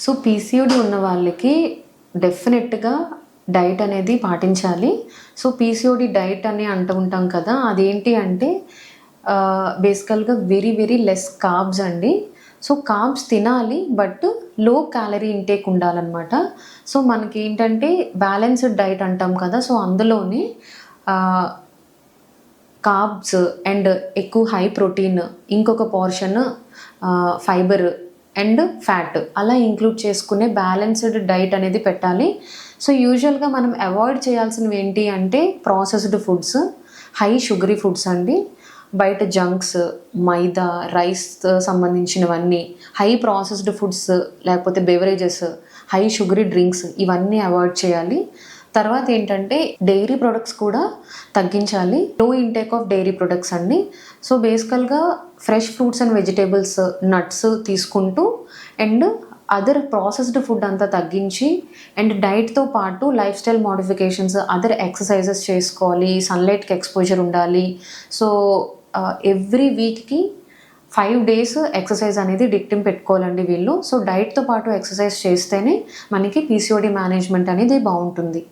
So PCOD ఉన్న వాళ్ళకి డెఫినెట్గా డైట్ అనేది పాటించాలి. సో పీసీఓడి డైట్ అని అంటూ ఉంటాం కదా, అదేంటి అంటే బేసికల్గా వెరీ వెరీ లెస్ కార్బ్స్ అండి. సో కార్బ్స్ తినాలి, బట్ లో క్యాలరీ ఇంటేక్ ఉండాలన్నమాట. సో మనకి ఏంటంటే బ్యాలెన్స్డ్ డైట్ అంటాం కదా, సో అందులోనే కార్బ్స్ అండ్ ఎక్కువ హై ప్రోటీన్, ఇంకొక పోర్షన్ ఫైబర్ అండ్ ఫ్యాట్ అలా ఇంక్లూడ్ చేసుకునే బ్యాలెన్స్డ్ డైట్ అనేది పెట్టాలి. సో యూజువల్గా మనం అవాయిడ్ చేయాల్సినవి ఏంటి అంటే processed foods, high sugary foods అండి. బయట జంక్స్, మైదా, రైస్ సంబంధించినవన్నీ, హై ప్రాసెస్డ్ ఫుడ్స్ లేకపోతే బెవరేజెస్, హై షుగరీ డ్రింక్స్ ఇవన్నీ అవాయిడ్ చేయాలి. తర్వాత ఏంటంటే డైరీ ప్రొడక్ట్స్ కూడా తగ్గించాలి. Low intake of dairy products అండి. సో బేసికల్గా fresh fruits and vegetables, nuts తీసుకుంటూ అండ్ అదర్ ప్రాసెస్డ్ ఫుడ్ అంతా తగ్గించి అండ్ డైట్తో పాటు lifestyle modifications, other exercises చేసుకోవాలి. సన్లైట్కి ఎక్స్పోజర్ ఉండాలి. సో ఎవ్రీ వీక్కి 5 days ఎక్సర్సైజ్ అనేది డిక్టిమ్ పెట్టుకోవాలండి వీళ్ళు. సో డైట్తో పాటు ఎక్సర్సైజ్ చేస్తేనే మనకి పీసీఓడి మేనేజ్మెంట్ అనేది బాగుంటుంది.